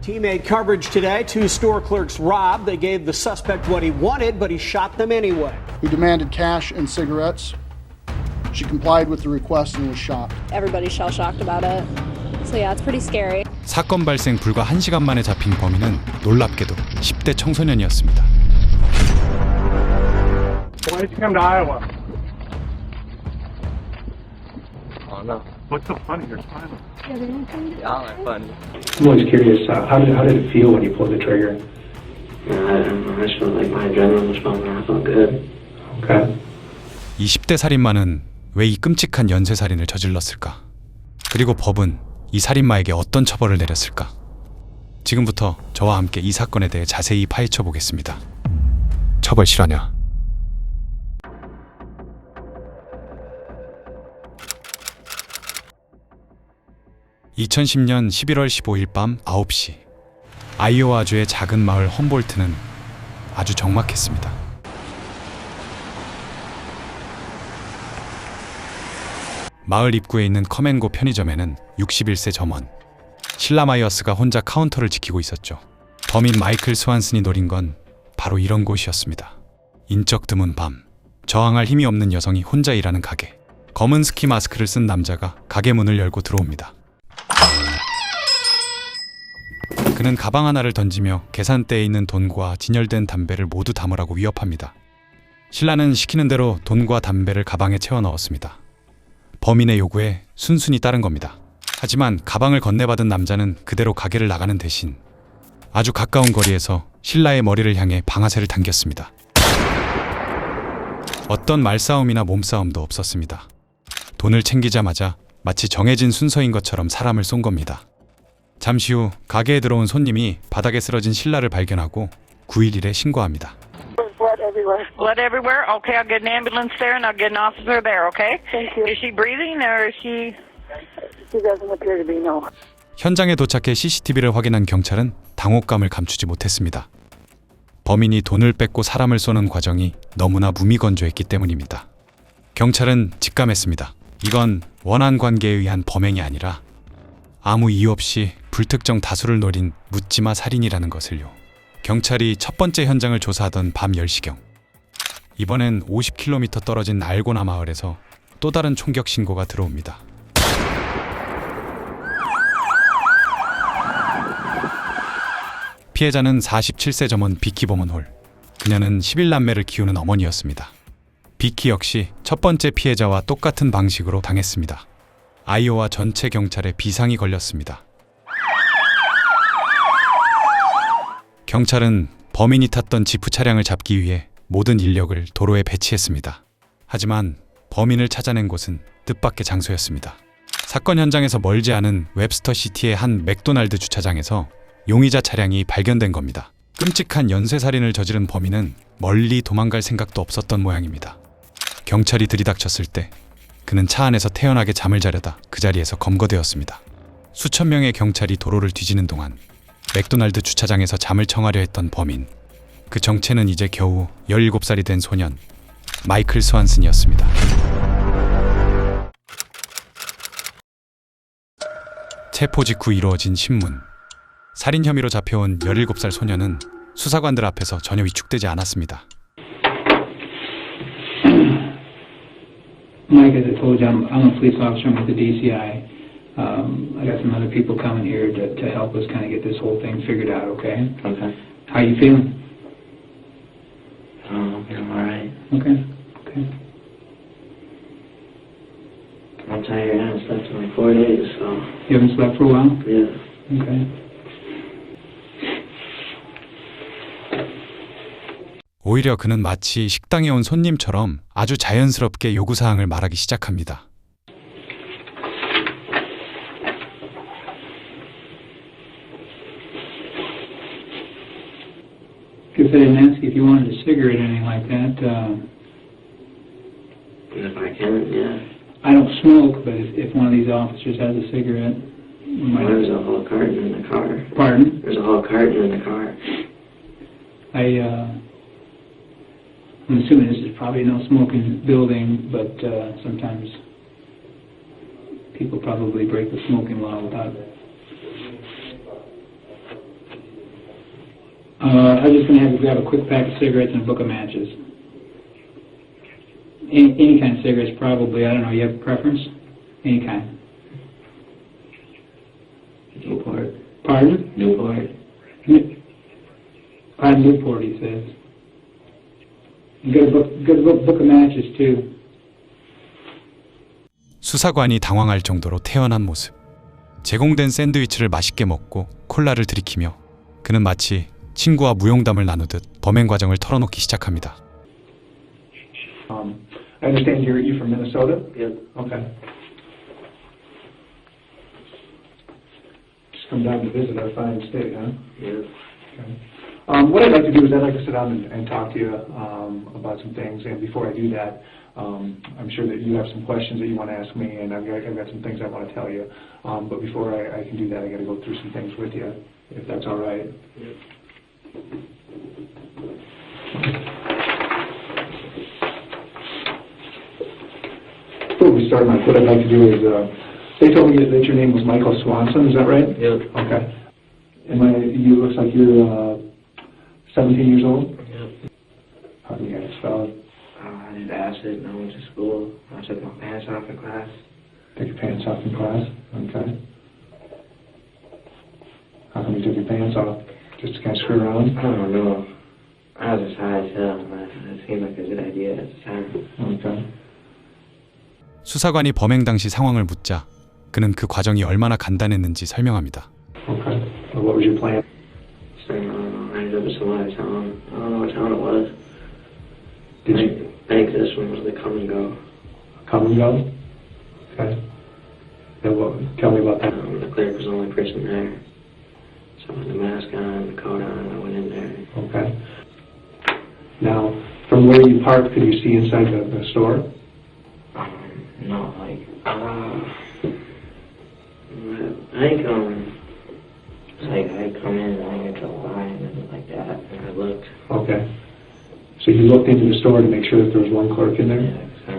Teammate coverage today. Two store clerks robbed. They gave the suspect what he wanted, but he shot them anyway. He demanded cash and cigarettes. She complied with the request and was shot. Everybody's shell-shocked about it. So yeah, it's pretty scary. 사건 발생 불과 1시간 만에 잡힌 범인은 놀랍게도 10대 청소년이었습니다. Why did you come to Iowa? Oh no. What's so funny? You're smiling. Yeah, I'm funny. I'm always curious, how did it feel when you pulled the trigger? I just felt like my adrenaline was pumping. I felt good. Okay. 20대 살인마는 왜 이 끔찍한 연쇄살인을 저질렀을까? 그리고 법은 이 살인마에게 어떤 처벌을 내렸을까? 지금부터 저와 함께 이 사건에 대해 자세히 파헤쳐 보겠습니다. 처벌 실화냐? 2010년 11월 15일 밤 9시 아이오와주의 작은 마을 험볼트는 아주 적막했습니다. 마을 입구에 있는 커맨고 편의점에는 61세 점원 실라 마이어스가 혼자 카운터를 지키고 있었죠. 범인 마이클 스완슨이 노린 건 바로 이런 곳이었습니다. 인적 드문 밤, 저항할 힘이 없는 여성이 혼자 일하는 가게. 검은 스키 마스크를 쓴 남자가 가게 문을 열고 들어옵니다. 그는 가방 하나를 던지며 계산대에 있는 돈과 진열된 담배를 모두 담으라고 위협합니다. 신라는 시키는 대로 돈과 담배를 가방에 채워 넣었습니다. 범인의 요구에 순순히 따른 겁니다. 하지만 가방을 건네받은 남자는 그대로 가게를 나가는 대신 아주 가까운 거리에서 신라의 머리를 향해 방아쇠를 당겼습니다. 어떤 말싸움이나 몸싸움도 없었습니다. 돈을 챙기자마자 마치 정해진 순서인 것처럼 사람을 쏜 겁니다. 잠시 후 가게에 들어온 손님이 바닥에 쓰러진 신라를 발견하고 911에 신고합니다. Blood everywhere? Okay, I'll get an ambulance there and I'll get an officer there, okay? Thank you. Is she breathing or is she... She doesn't appear to be, no. 현장에 도착해 CCTV를 확인한 경찰은 당혹감을 감추지 못했습니다. 범인이 돈을 뺏고 사람을 쏘는 과정이 너무나 무미건조했기 때문입니다. 경찰은 직감했습니다. 이건 원한 관계에 의한 범행이 아니라 아무 이유 없이 불특정 다수를 노린 묻지마 살인이라는 것을요. 경찰이 첫 번째 현장을 조사하던 밤 10시경. 이번엔 50km 떨어진 알고나 마을에서 또 다른 총격 신고가 들어옵니다. 피해자는 47세 점원 비키 보먼홀. 그녀는 11남매를 키우는 어머니였습니다. 비키 역시 첫 번째 피해자와 똑같은 방식으로 당했습니다. 아이오와 전체 경찰에 비상이 걸렸습니다. 경찰은 범인이 탔던 지프 차량을 잡기 위해 모든 인력을 도로에 배치했습니다. 하지만 범인을 찾아낸 곳은 뜻밖의 장소였습니다. 사건 현장에서 멀지 않은 웹스터시티의 한 맥도날드 주차장에서 용의자 차량이 발견된 겁니다. 끔찍한 연쇄살인을 저지른 범인은 멀리 도망갈 생각도 없었던 모양입니다. 경찰이 들이닥쳤을 때 그는 차 안에서 태연하게 잠을 자려다 그 자리에서 검거되었습니다. 수천 명의 경찰이 도로를 뒤지는 동안 맥도날드 주차장에서 잠을 청하려 했던 범인. 그 정체는 이제 겨우 17살이 된 소년 마이클 스완슨이었습니다. 체포 직후 이루어진 신문. 살인 혐의로 잡혀온 17살 소년은 수사관들 앞에서 전혀 위축되지 않았습니다. Mike, as I told you, I'm a police officer. I'm with the DCI. I got some other people coming here to help us kind of get this whole thing figured out, okay? Okay. How you feeling? I'm alright. Okay. I'm tired. I haven't slept in like 4 days, so... You haven't slept for a while? Yeah. Okay. 오히려 그는 마치 식당에 온 손님처럼 아주 자연스럽게 요구사항을 말하기 시작합니다. If I didn't ask you if you wanted a cigarette or anything like that, If I can, yeah. I don't smoke, but if one of these officers has a cigarette, we might... There's a whole carton in the car. Pardon? There's a whole carton in the car. I'm assuming this is probably no smoking building, but sometimes people probably break the smoking law without I was just going to have you grab a quick pack of cigarettes and a book of matches. Any kind of cigarettes, probably. I don't know. You have a preference? Any kind. Newport. Pardon? Newport. Newport, he says. You got a book of matches, too. 수사관이 당황할 정도로 태연한 모습. 제공된 샌드위치를 맛있게 먹고 콜라를 들이키며 그는 마치 친구와 무용담을 나누듯 범행 과정을 털어놓기 시작합니다. I understand you're from Minnesota? Yep. Okay. Just come down to visit our fine state, huh? Yep. Okay. What I'd like to do is I'd like to sit down and talk to you about some things. And before I do that, I'm sure that you have some questions that you want to ask me, and I've got some things I want to tell you. But before I can do that, I got to go through some things with you, if that's all right. Yep. Before we start, Mike, what I'd like to do is, they told me that your name was Michael Swanson, is that right? Yep. Okay. You looks like you're 17 years old? Yep. How do you guys spell it? I did acid and I went to school. I took my pants off in class. Take your pants off in class? Okay. How come you took your pants off? Just to kind of screw around? I don't know. I was just high as hell, but it seemed like a good idea at the time. Okay. 수사관이 범행 당시 상황을 묻자 그는 그 과정이 얼마나 간단했는지 설명합니다. Okay. Well, what was your plan? So I ended up in some other town. I don't know what town it was. Did you I think this one was the come and go. come and go? Okay. Tell me about that. The clerk was the only person there. So I had the mask on, the coat on, I went in there. Okay. Now, from where you parked, could you see inside the store? No, like, I think, like, I come in and I drove by and it was like that, and I looked. Okay. So you looked into the store to make sure that there was one clerk in there? Yeah, so,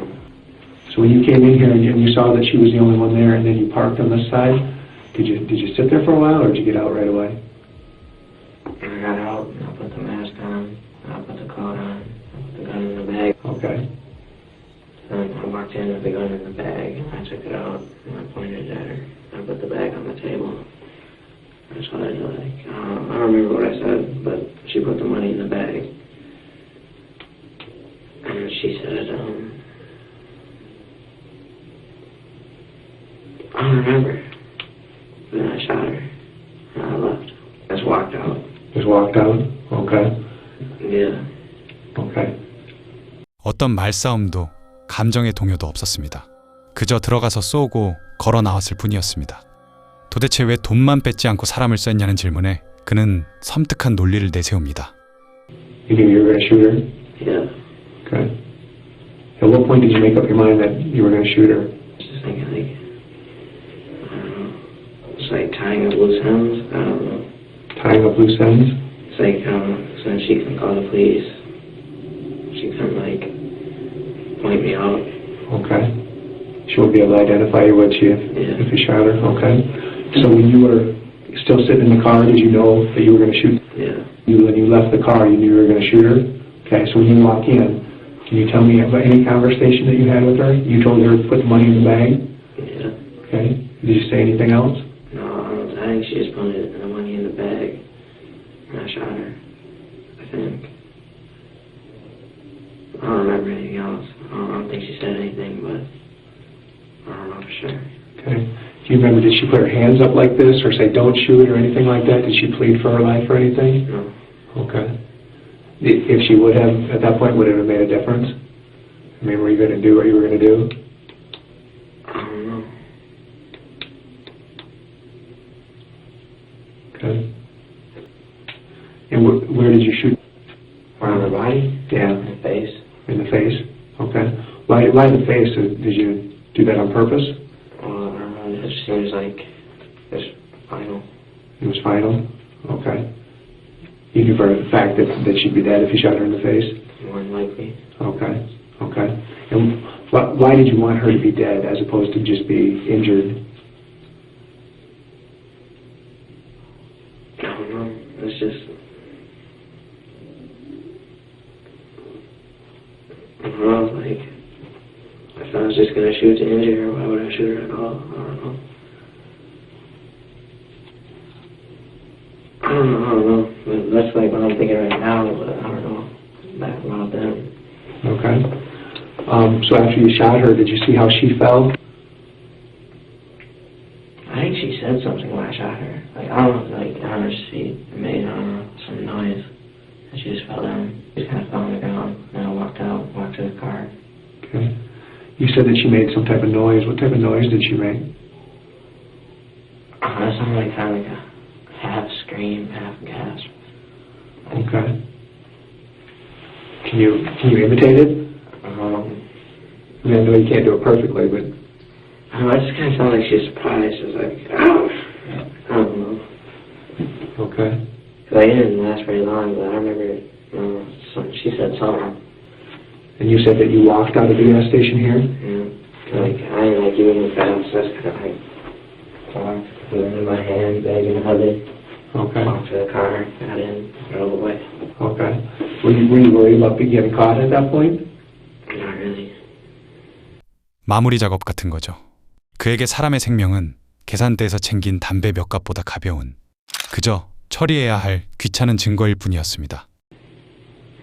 So when you came in here and you saw that she was the only one there, and then you parked on this side, did you sit there for a while, or did you get out right away? I got out and I put the mask on, I put the coat on, I put the gun in the bag. Okay. And I walked in with the gun in the bag, and I took it out, and I pointed at her. I put the bag on the table. That's what I did, like, I don't remember what I said, but she put the money in the bag. And she said, I don't remember. Then I shot her, and I left. Just walked out. Just walked out? Okay. Yeah. Okay. 어떤 말싸움도 감정의 동요도 없었습니다. 그저 들어가서 쏘고 걸어 나왔을 뿐이었습니다. 도대체 왜 돈만 뺏지 않고 사람을 쐈냐는 질문에 그는 섬뜩한 논리를 내세웁니다. You knew you were going to shoot her? Yeah. Okay. At what point did you make up your mind that you were going to shoot her? Just thinking, like, I don't know. It's like tying up loose ends. I don't know. Tying up loose ends? It's like, so then she can call the police. She can, like, point me out. Okay. She won't be able to identify you, would she, if you shot her? Okay. So when you were still sitting in the car, did you know that you were going to shoot? Yeah. When you left the car, you knew you were going to shoot her? Okay, so when you walk in, can you tell me about any conversation that you had with her? You told her to put the money in the bag? Yeah. Okay. Did you say anything else? No, I think she just put the money in the bag. And I shot her. I think. I don't remember anything else. I don't think she said anything, but I don't know for sure. Okay. Do you remember, did she put her hands up like this or say don't shoot or anything like that? Did she plead for her life or anything? No. Okay. If she would have, at that point, would it have made a difference? I mean, were you going to do what you were going to do? I don't know. Okay. And where did you shoot? Around her body? Yeah. In the face. In the face? Okay. Why the face? Did you do that on purpose? I don't know. It just seems like it's final. It was final? Okay. You knew for a fact that she'd be dead if you shot her in the face? More than likely. Okay. Okay. And why did you want her to be dead as opposed to just be injured? I don't know. It's just, gonna shoot to injure her. Why would I shoot her at all? I don't know. I don't know. That's like what I'm thinking right now, but I don't know. Back about then. Okay. So after you shot her, did you see how she fell? I think she said something when I shot her. Like, I don't know, like, on her feet, it made, I don't know, some noise. And she just fell down. She just kind of fell on the ground. And I walked out, walked to the car. Okay. You said that she made some type of noise. What type of noise did she make? That sounded like kind of like a half scream, half gasp. Okay. Can you imitate it? I mean, I know you can't do it perfectly, but... I don't know, it just kind of sounded like she was surprised. It was like, ouch! I don't know. Okay. Because I didn't last very long, but I remember, she said something. And you said that you walked out of the gas station here? Yeah. Like, I didn't like doing it fast. I just kind of like walked, put it in my hand, bag in the hoodie. Okay. Walked to the car, got in, drove away. Okay. Were you worried about getting caught at that point? Not really. 마무리 작업 같은 거죠. 그에게 사람의 생명은 계산대에서 챙긴 담배 몇 갑보다 가벼운 그저 처리해야 할 귀찮은 증거일 뿐이었습니다.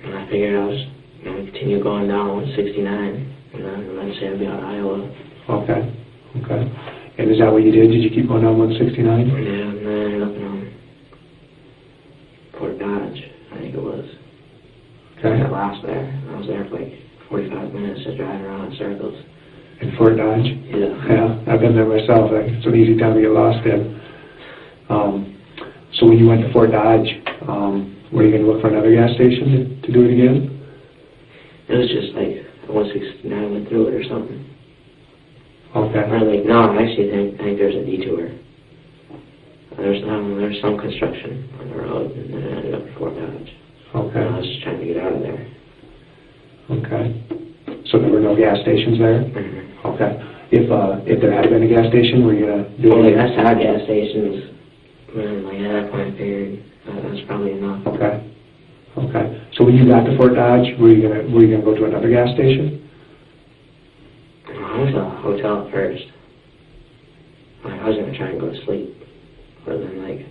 And I figured I was going to continue going down 169, and then eventually I'd be out of Iowa. Okay. Okay. And is that what you did? Did you keep going down 169? Yeah, and then I ended up in Fort Dodge, I think it was. Okay. I got lost there. I was there for like 45 minutes just driving around in circles. In Fort Dodge? Yeah. Yeah, I've been there myself. It's an easy town to get lost in. So when you went to Fort Dodge, were you going to look for another gas station to do it again? It was just like 169 went through it or something. Okay. Or like, no, I actually think there's a detour. There's some construction on the road, and then I ended up in Fort Dodge. Okay. I was just trying to get out of there. Okay. So there were no gas stations there? Mm-hmm. Okay. If there had been a gas station, were you going to do Well, it? like, that's how gas stations, man, like, at that point, I figured that's probably enough. Okay. Okay. So when you got to Fort Dodge, were you gonna go to another gas station? I was at a hotel at first. Like, I was going to try and go to sleep. But then, like,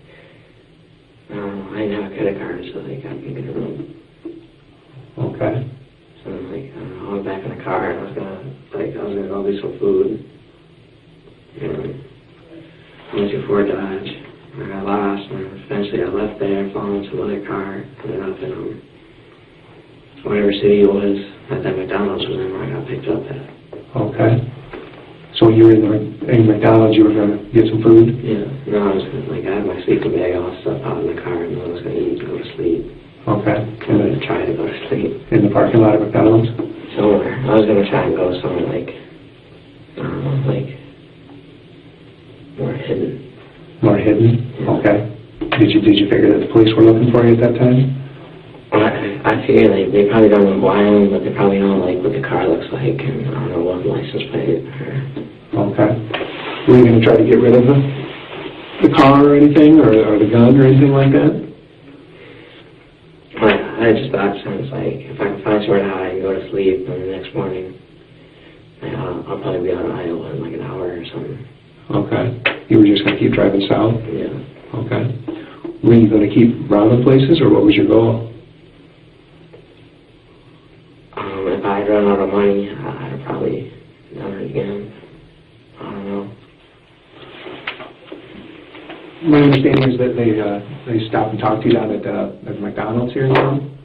I don't know, I didn't have a credit card, so, like, I couldn't get a room. Okay. So, like, I don't know, I went back in the car, and I was gonna go do some food. And I went to Fort Dodge. I got lost, and eventually I left there, followed some other car, ended up in whatever city it was that McDonald's was in where I got picked up at. Okay. So when you were in McDonald's, you were going to get some food? Yeah. No, I was gonna, like, I had my sleeping bag, all stuff out in the car, and I was going to eat and go to sleep. Okay. And then try to go to sleep. In the parking lot of McDonald's? Somewhere. I was going to try and go somewhere, like, I don't know, like, more hidden. More hidden? Yeah. Okay. Did you figure that the police were looking for you at that time? Well, I figure, like, they probably don't know who I am, but they probably know, like, what the car looks like, and I don't know what license plate or... Okay. Were you going to try to get rid of the car or anything, or the gun or anything like that? I just thought, since, like, if I can find somewhere to hide and go to sleep, and the next morning, like, I'll probably be out of Iowa in, like, an hour or something. Okay. You were just going to keep driving south? Yeah. Okay. Were you going to keep robbing places, or what was your goal? If I had run out of money, I'd have probably done it again. I don't know. My understanding is that they stopped and talked to you down at McDonald's here in town?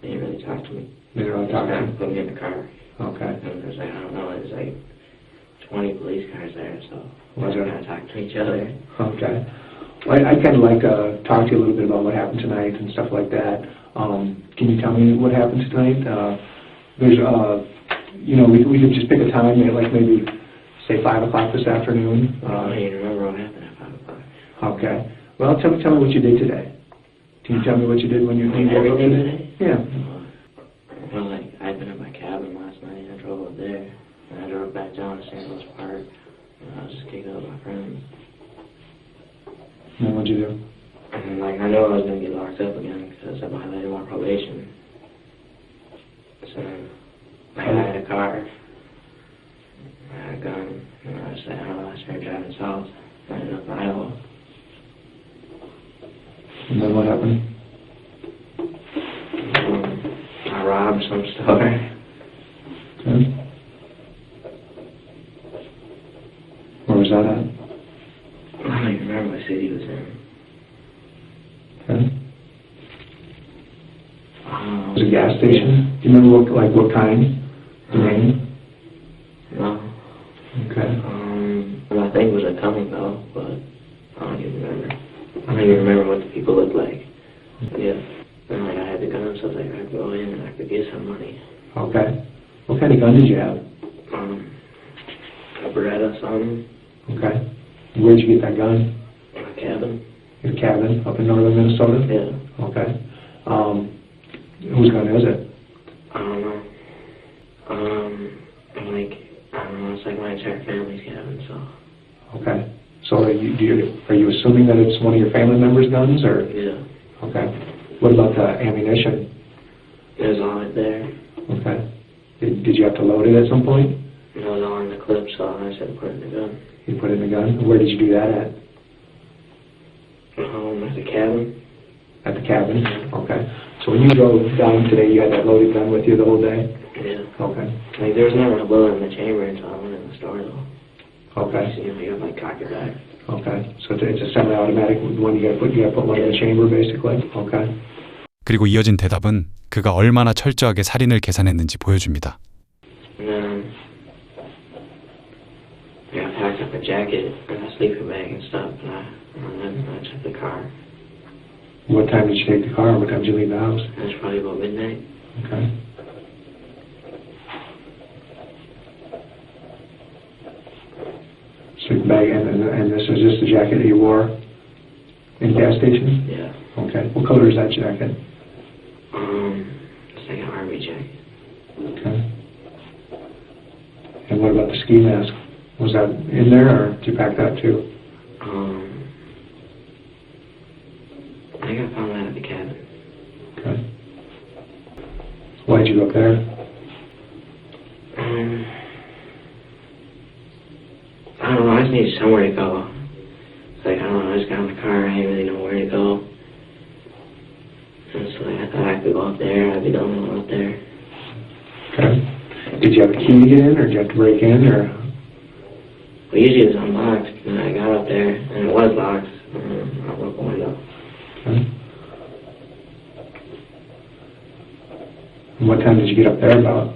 They didn't really talk to me. They didn't really talk to you? Put me in the car. Okay. And there's, like, I don't know, there's, like, 20 police cars there, so Was we're there? going to talk to each other. Okay. Well, I'd kind of like to talk to you a little bit about what happened tonight and stuff like that. Can you tell me what happened tonight? There's, we could just pick a time, like maybe, say, 5 o'clock this afternoon. I don't even remember what happened at 5 o'clock. Okay. Well, tell me what you did today. Can you tell me what you did when you woke up Everything today? today? Yeah. Well, like, I'd been at my cabin last night, and I drove up there, and I drove back down to St. Louis Park, and I was just kicking up with my friends. And then what'd you do? And, like, I know I was going to get locked up again because I violated my probation. So, I had a car, that gun. And I started driving south. I ended up in Iowa. And then what happened? I robbed some store. Okay. Where was that at? I don't even remember what city it was in. Okay. Was it a gas station? Do you remember what kind? The name? No. Okay. I think it was a coming though, but I don't even remember. I don't even remember what the people looked like. Yeah. And I had the gun, so I could go in and I could get some money. Okay. What kind of gun did you have? A Beretta, something. Okay. Where'd you get that gun? In a cabin. In a cabin up in northern Minnesota? Yeah. Okay. Whose gun is it? I don't know. I don't know, it's like my entire family's cabin, so. Okay. So are you assuming that it's one of your family members' guns, or? Yeah. Okay. What about the ammunition? It was all right there. Okay. Did you have to load it at some point? It was all in the clip, so I just had to put it in the gun. You put it in the gun? Where did you do that at? At the cabin. At the cabin? Okay. So when you drove down today, you had that loaded gun with you the whole day? Yeah. Okay. Like, there was never a bullet in the chamber until I went in the store, though. Okay. So, you have, cock your back. Okay. So it's a semi-automatic one. You gotta put one in the chamber, basically. Okay. 그리고 이어진 대답은 그가 얼마나 철저하게 살인을 계산했는지 보여줍니다. And then I packed up a jacket and a sleeping bag and stuff, and then I took the car. What time did you take the car? What time did you leave the house? It was probably about midnight. Okay. Sleeping bag, and this is just the jacket that you wore in gas station? Yeah. Okay. What color is that jacket? It's like an army jacket. Okay. And what about the ski mask? Was that in there, or did you pack that too? I think I found that at the cabin. Okay. Why'd you go up there? I don't know, I just needed somewhere to go. It's like, I don't know, I just got in the car, I didn't really know where to go. And so I thought I could go up there, I'd be the only one up there. Okay. Did you have a key to get in, or did you have to break in, or? Well, usually it was unlocked, and I got up there, and it was locked, and I broke the window. Okay. And what time did you get up there about?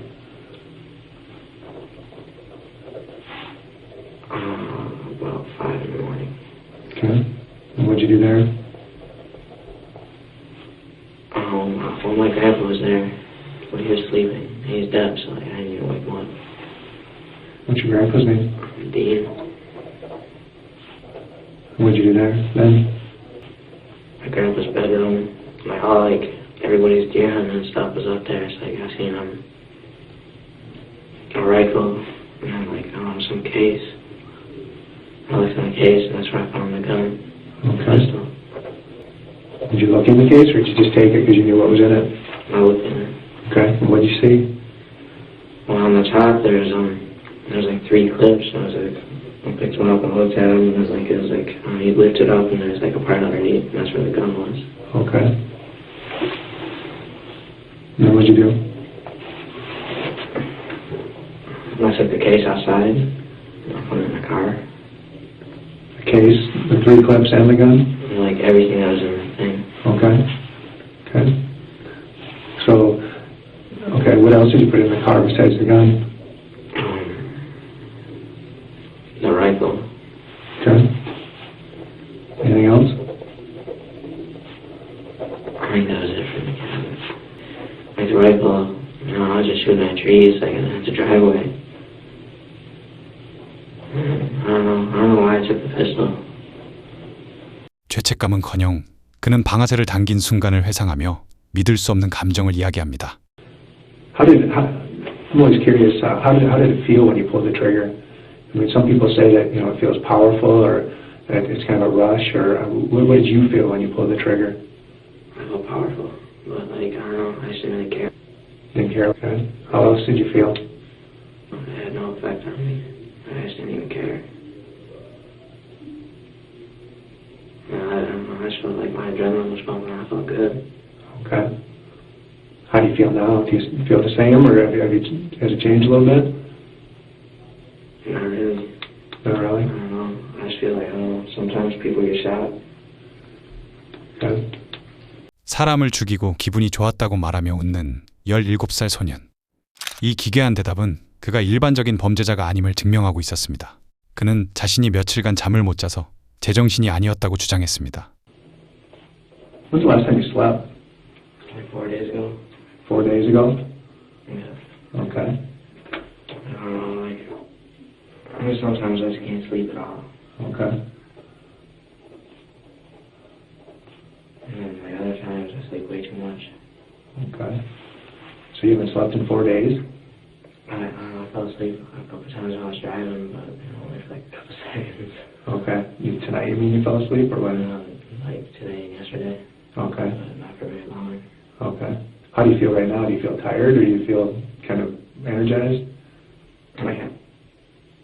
About 5 in the morning. Okay. And what'd you do there? Well, my grandpa was there, but he was sleeping. He's dead, so I didn't even wake him up. What's your grandpa's name? Dean. And what'd you do there then? My grandpa's bedroom, my hall, everybody's deer hunting and stuff was up there, so I seen a rifle, and then some case. I looked in the case, and that's where I found the gun. Okay. Pistol. Did you look in the case, or did you just take it because you knew what was in it? I looked in it. Okay. And what'd you see? Well, on the top, there's 3 clips. I picked one up and looked at him, and he lifted up, and there's a part underneath, and that's where the gun was. Okay. And what'd you do? I took the case outside, and I put it in the car. The case, the 3 clips, and the gun? And, everything that was in the thing. Okay. Okay. So, okay, what else did you put in the car besides the gun? The rifle. Okay. Anything else? I think that was it for the cabin. The rifle, I was just shooting at trees, at the driveway. I don't know why I took the pistol. 죄책감은커녕 그는 방아쇠를 당긴 순간을 회상하며 믿을 수 없는 감정을 이야기합니다. I'm always curious, how did it feel when you pulled the trigger? I mean, some people say that, it feels powerful, or that it's kind of a rush, or what did you feel when you pulled the trigger? I felt powerful, but I don't know, I just didn't really care. Didn't care, okay. How else did you feel? It had no effect on me. I felt like my adrenaline was pumping. I felt good. Okay. How do you feel now? Do you feel the same, or has it changed a little bit? Not really. Not really? I don't know. I just feel like, I don't know, sometimes people get shot. Okay. 사람을 죽이고 기분이 좋았다고 말하며 웃는 17살 소년. 이 기괴한 대답은 그가 일반적인 범죄자가 아님을 증명하고 있었습니다. 그는 자신이 며칠간 잠을 못 자서 제정신이 아니었다고 주장했습니다. When's the last time you slept? Like 4 days ago. 4 days ago? Yeah. Okay. I don't know, like, I mean, sometimes I just can't sleep at all. Okay. And then like other times I sleep way too much. Okay. So you haven't slept in 4 days? I don't know, I fell asleep a couple times when I was driving, but only for like a couple seconds. Okay. Tonight you mean you fell asleep, or when? Like today and yesterday. Okay. But not for very long. Okay. How do you feel right now? Do you feel tired, or do you feel kind of energized? Like,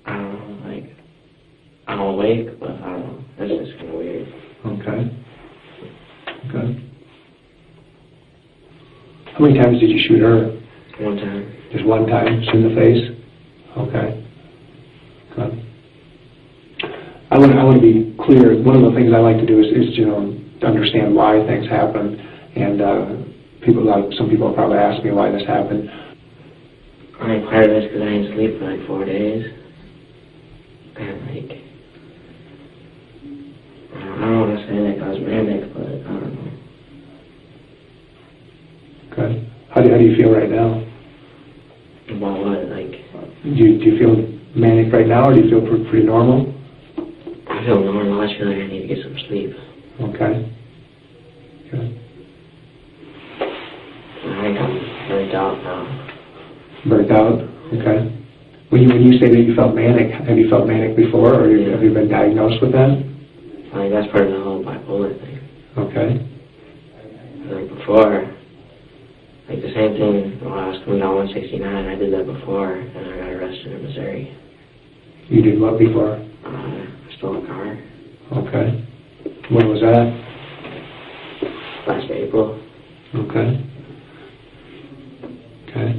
I don't know, like, I'm awake, but I don't know, it's just kind of weird. Okay. Okay. How many times did you shoot her? One time. Just one time, just in the face? Okay. Good. I want to be clear. One of the things I like to do is to understand why things happen, and some people will probably ask me why this happened. I mean, part of it's because I didn't sleep for like 4 days, and like, I don't want to say like I was manic, but I don't know. Okay. How do you feel right now? About what? Like, Do you feel manic right now, or do you feel pretty normal? I feel normal. I just feel like I need to get some sleep. Okay. Good. I think I'm burnt out now. Burnt out? Okay. When you say that you felt manic, have you felt manic before, or have you been diagnosed with that? Like, that's part of the whole bipolar thing. Okay. Like before, like the same thing when I was coming down 169, I did that before, and I got arrested in Missouri. You did what before? I stole a car Okay. When was that? last April. Okay. Okay.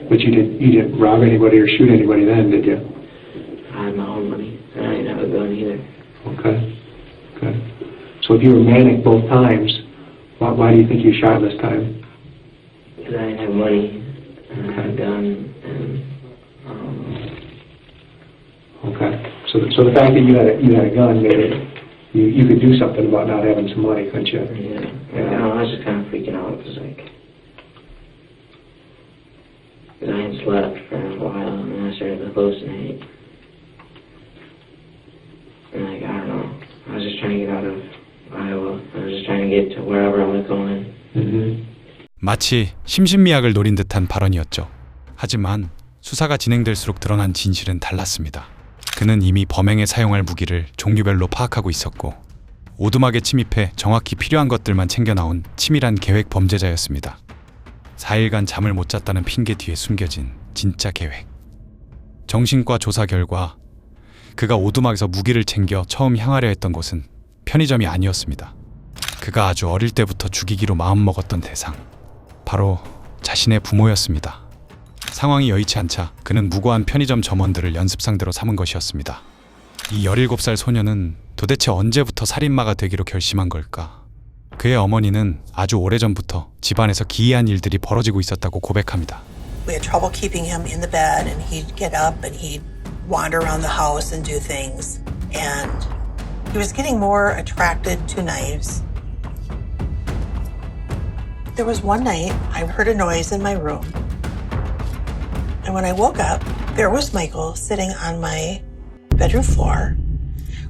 But you didn't rob anybody or shoot anybody then, did you? I had my own money, and I didn't have a gun either. Okay. Okay. So if you were manic both times, why do you think you shot this time? Because I didn't have money, and I had a gun, and Okay. So the fact that you had a gun made it you could do something about not having some money, couldn't you? yeah. I was just kind of freaking out because I hadn't slept for a while, and then I started to hallucinate. And like, I don't know, I was just trying to get out of Iowa. I was just trying to get to wherever I was going. Mm-hmm. 마치 심신미약을 노린 듯한 발언이었죠. 하지만 수사가 진행될수록 드러난 진실은 달랐습니다. 그는 이미 범행에 사용할 무기를 종류별로 파악하고 있었고 오두막에 침입해 정확히 필요한 것들만 챙겨 나온 치밀한 계획 범죄자였습니다. 4일간 잠을 못 잤다는 핑계 뒤에 숨겨진 진짜 계획. 정신과 조사 결과 그가 오두막에서 무기를 챙겨 처음 향하려 했던 곳은 편의점이 아니었습니다. 그가 아주 어릴 때부터 죽이기로 마음먹었던 대상. 바로 자신의 부모였습니다. 상황이 여의치 않자 그는 무고한 편의점 점원들을 연습상대로 삼은 것이었습니다. 이 17살 소녀는 도대체 언제부터 살인마가 되기로 결심한 걸까? 그의 어머니는 아주 오래전부터 집안에서 기이한 일들이 벌어지고 있었다고 고백합니다. We had trouble keeping him in the bed, and he'd get up and he'd wander around the house and do things. And he was getting more attracted to knives. There was one night I heard a noise in my room. And when I woke up, there was Michael sitting on my bedroom floor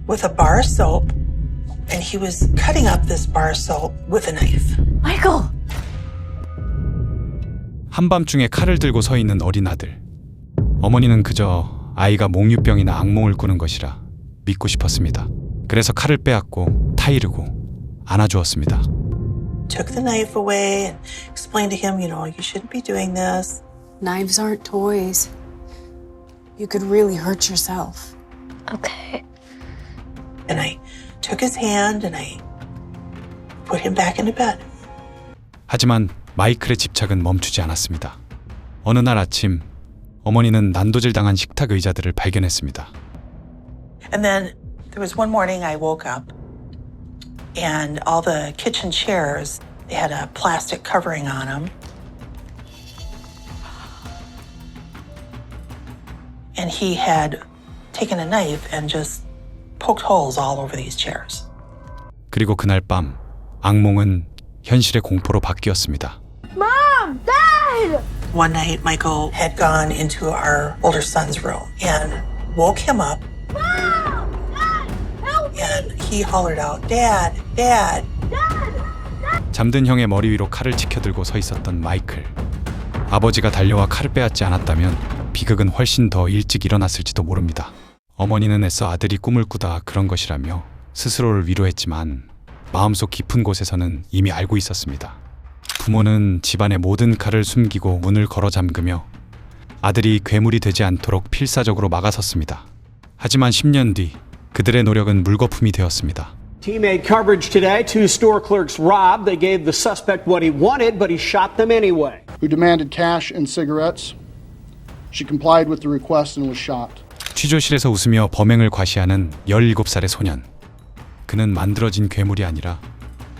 with a bar of soap, and he was cutting up this bar of soap with a knife. Michael! 한밤중에 칼을 들고 서 있는 어린 아들. 어머니는 그저 아이가 몽유병이나 악몽을 꾸는 것이라 믿고 싶었습니다. 그래서 칼을 빼앗고 타이르고 안아주었습니다. Took the knife away and explained to him, you shouldn't be doing this. Knives aren't toys. You could really hurt yourself. Okay. And I took his hand and I put him back into bed. 하지만 마이클의 집착은 멈추지 않았습니다. 어느 날 아침 어머니는 난도질 당한 식탁 의자들을 발견했습니다. And then there was one morning I woke up and all the kitchen chairs, they had a plastic covering on them. And he had taken a knife and just poked holes all over these chairs. 그리고 그날 밤 악몽은 현실의 공포로 바뀌었습니다. Mom! Dad! One night, Michael had gone into our older son's room and woke him up. Mom! Dad! Help me! And he hollered out, Dad, Dad. 잠든 형의 머리 위로 칼을 치켜들고 서 있었던 마이클. 아버지가 달려와 칼을 빼앗지 않았다면 비극은 훨씬 더 일찍 일어났을지도 모릅니다. 어머니는 애써 아들이 꿈을 꾸다 그런 것이라며 스스로를 위로했지만 마음속 깊은 곳에서는 이미 알고 있었습니다. 부모는 집안의 모든 칼을 숨기고 문을 걸어 잠그며 아들이 괴물이 되지 않도록 필사적으로 막아섰습니다. 하지만 10년 뒤 그들의 노력은 물거품이 되었습니다. Team made coverage today. Two store clerks robbed. They gave the suspect what he wanted, but he shot them anyway. Who demanded cash and cigarettes. She complied with the request and was shot. 취조실에서 웃으며 범행을 과시하는 17살의 소년. 그는 만들어진 괴물이 아니라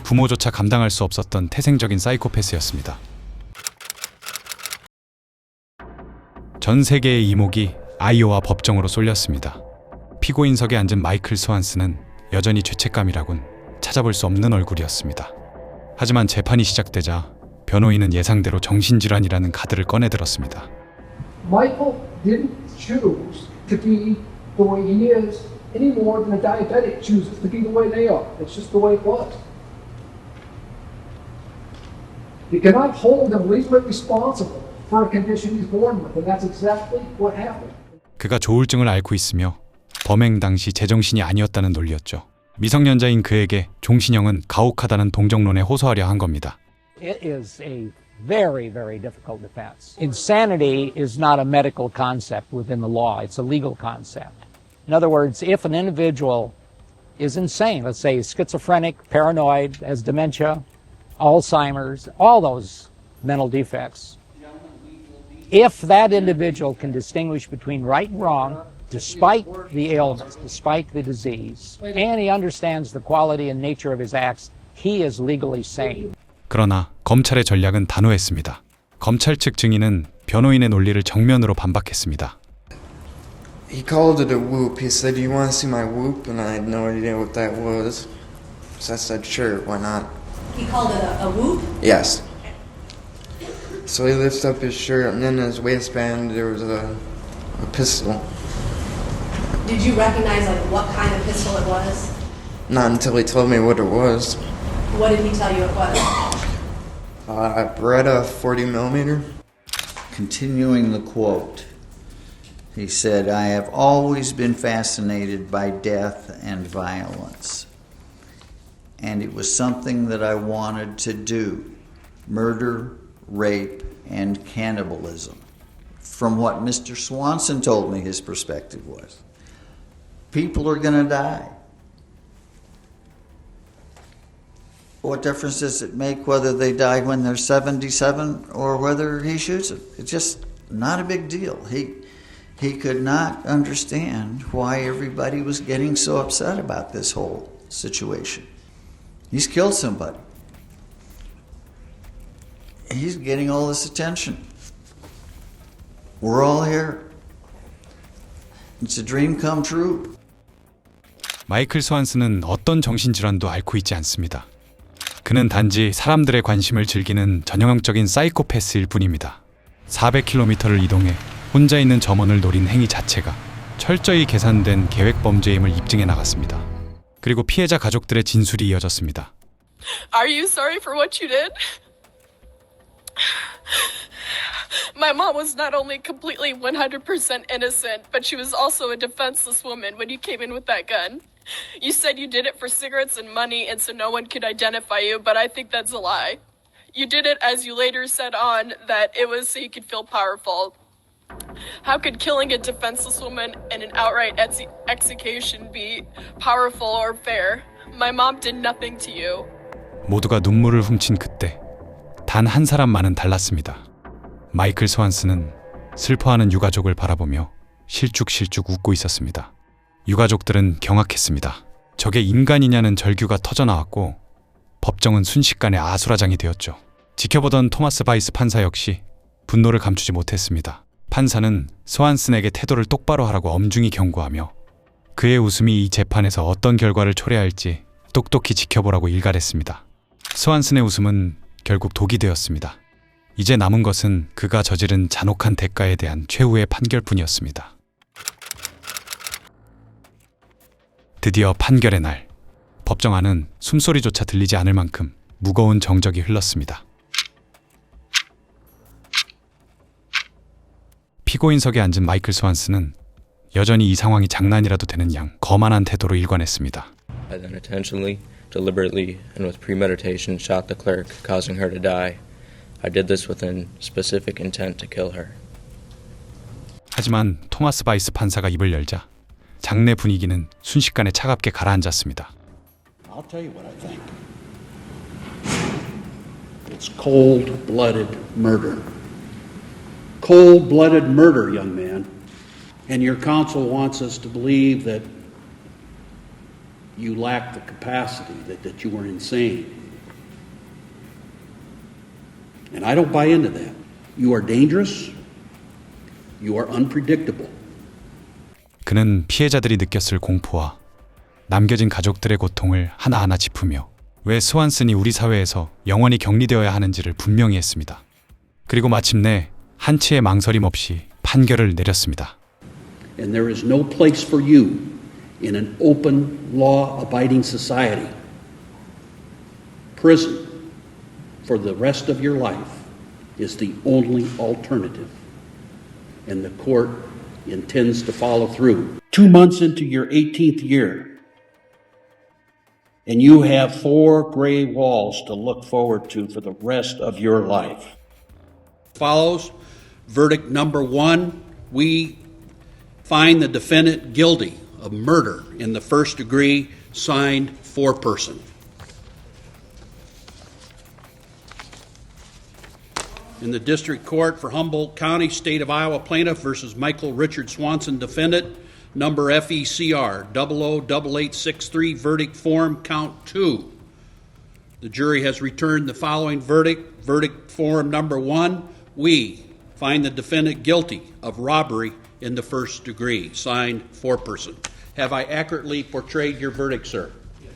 부모조차 감당할 수 없었던 태생적인 사이코패스였습니다. 전 세계의 이목이 아이오와 법정으로 쏠렸습니다. 피고인석에 앉은 마이클 스완스는 여전히 죄책감이라곤 찾아볼 수 없는 얼굴이었습니다. 하지만 재판이 시작되자 변호인은 예상대로 정신질환이라는 카드를 꺼내들었습니다. Michael didn't choose to be the way he is any more than a diabetic chooses to be the way they are. It's just the way it was. You cannot hold him legally responsible for a condition he's born with, and that's exactly what happened. 그가 조울증을 앓고 있으며 범행 당시 제정신이 아니었다는 논리였죠. 미성년자인 그에게 종신형은 가혹하다는 동정론에 호소하려 한 겁니다. It is a very, very difficult defense. Insanity is not a medical concept within the law. It's a legal concept. In other words, if an individual is insane, let's say schizophrenic, paranoid, has dementia, Alzheimer's, all those mental defects, if that individual can distinguish between right and wrong, despite the ailments, despite the disease, and he understands the quality and nature of his acts, he is legally sane. 그러나 검찰의 전략은 단호했습니다. 검찰 측 증인은 변호인의 논리를 정면으로 반박했습니다. He called it a whoop. He said, "Do you want to see my whoop?" And I had no idea what that was. So I said, "Sure, why not?" He called it a whoop? Yes. So he lifts up his shirt, and then in his waistband there was a pistol. Did you recognize what kind of pistol it was? Not until he told me what it was. What did he tell you it was? Beretta 40 millimeter. Continuing the quote, he said, "I have always been fascinated by death and violence. And it was something that I wanted to do. Murder, rape, and cannibalism." From what Mr. Swanson told me his perspective was. People are going to die. What difference does it make whether they die when they're 77 or whether he shoots them? It's just not a big deal. He could not understand why everybody was getting so upset about this whole situation. He's killed somebody. He's getting all this attention. We're all here. It's a dream come true. 마이클 스완스는 어떤 정신질환도 앓고 있지 않습니다. 그는 단지 사람들의 관심을 즐기는 전형적인 사이코패스일 뿐입니다. 400km를 이동해 혼자 있는 점원을 노린 행위 자체가 철저히 계산된 계획 범죄임을 입증해 나갔습니다. 그리고 피해자 가족들의 진술이 이어졌습니다. Are you sorry for what you did? My mom was not only completely 100% innocent, but she was also a defenseless woman when you came in with that gun. You said you did it for cigarettes and money and so no one could identify you, but I think that's a lie. You did it, as you later said on, that it was so you could feel powerful. How could killing a defenseless woman and an outright execution be powerful or fair? My mom did nothing to you. 모두가 눈물을 훔친 그때 단 한 사람만은 달랐습니다. 마이클 소한슨은 슬퍼하는 유가족을 바라보며 실쭉실쭉 웃고 있었습니다. 유가족들은 경악했습니다. 저게 인간이냐는 절규가 터져나왔고 법정은 순식간에 아수라장이 되었죠. 지켜보던 토마스 바이스 판사 역시 분노를 감추지 못했습니다. 판사는 소한슨에게 태도를 똑바로 하라고 엄중히 경고하며 그의 웃음이 이 재판에서 어떤 결과를 초래할지 똑똑히 지켜보라고 일갈했습니다. 소한슨의 웃음은 결국 독이 되었습니다. 이제 남은 것은 그가 저지른 잔혹한 대가에 대한 최후의 판결뿐이었습니다. 드디어 판결의 날, 법정 안은 숨소리조차 들리지 않을 만큼 무거운 정적이 흘렀습니다. 피고인석에 앉은 마이클 소한슨은 여전히 이 상황이 장난이라도 되는 양 거만한 태도로 일관했습니다. I then intentionally, deliberately, and with premeditation shot the clerk, causing her to die. I did this with a specific intent to kill her. 하지만 토마스 바이스 판사가 입을 열자 장내 분위기는 순식간에 차갑게 가라앉았습니다. I'll tell you what I think. It's cold-blooded murder. Cold-blooded murder, young man. And your counsel wants us to believe that you lack the capacity, that you were insane. And I don't buy into that. You are dangerous. You are unpredictable. 그는 피해자들이 느꼈을 공포와 남겨진 가족들의 고통을 하나하나 짚으며 왜 소한슨이 우리 사회에서 영원히 격리되어야 하는지를 분명히 했습니다. 그리고 마침내 한치의 망설임 없이 판결을 내렸습니다. And there is no place for you in an open, law-abiding society. Prison for the rest of your life is the only alternative. And the court intends to follow through. 2 months into your 18th year, and you have 4 gray walls to look forward to for the rest of your life. Follows verdict number 1. We find the defendant guilty of murder in the first degree, signed foreperson. In the District Court for Humboldt County, State of Iowa, plaintiff versus Michael Richard Swanson, defendant, number FECR 008863, verdict form, count 2. The jury has returned the following verdict. Verdict form number 1, we find the defendant guilty of robbery in the first degree, signed foreperson. Have I accurately portrayed your verdict, sir? Yes.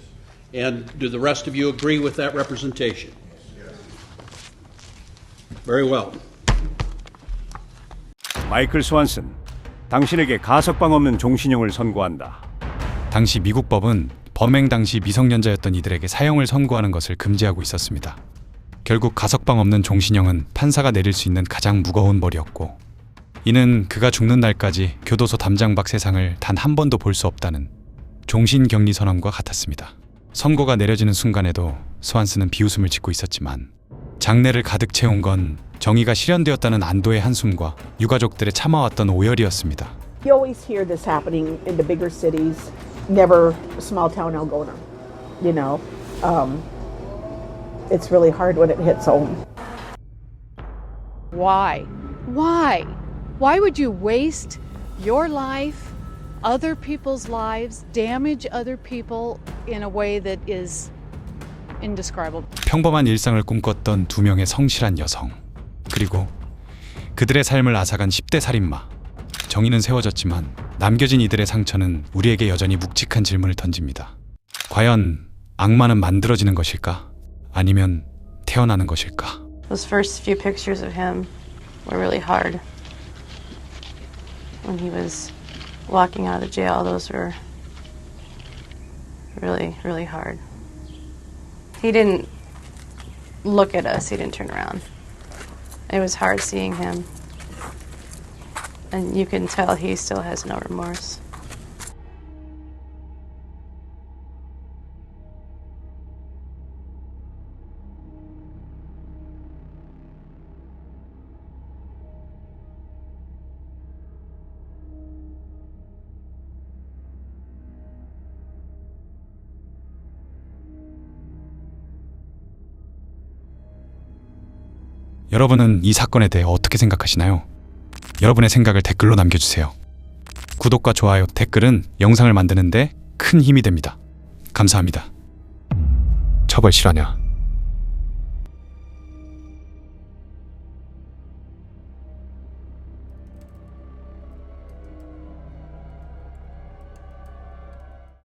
And do the rest of you agree with that representation? Yes. Very well. 마이클 소한슨, 당신에게 가석방 없는 종신형을 선고한다. 당시 미국 법은 범행 당시 미성년자였던 이들에게 사형을 선고하는 것을 금지하고 있었습니다. 결국 가석방 없는 종신형은 판사가 내릴 수 있는 가장 무거운 벌이었고, 이는 그가 죽는 날까지 교도소 담장 밖 세상을 단 한 번도 볼 수 없다는 종신격리 선언과 같았습니다. 선고가 내려지는 순간에도 소한슨은 비웃음을 짓고 있었지만 장내를 가득 채운 건 정의가 실현되었다는 안도의 한숨과 유가족들의 참아왔던 오열이었습니다. You always hear this happening in the bigger cities, never a small town Algona. You know, it's really hard when it hits home. Why? Why? Why would you waste your life, other people's lives, damage other people in a way that is indescribable? 평범한 일상을 꿈꿨던 2명의 성실한 여성, 그리고 그들의 삶을 앗아간 10대 살인마. 정의는 세워졌지만 남겨진 이들의 상처는 우리에게 여전히 묵직한 질문을 던집니다. 과연 악마는 만들어지는 것일까? 아니면 태어나는 것일까? Those first few pictures of him were really hard. When he was walking out of the jail, those were really, really hard. He didn't look at us, he didn't turn around. It was hard seeing him. And you can tell he still has no remorse. 여러분은 이 사건에 대해 어떻게 생각하시나요? 여러분의 생각을 댓글로 남겨주세요. 구독과 좋아요, 댓글은 영상을 만드는데 큰 힘이 됩니다. 감사합니다. 처벌 실화냐?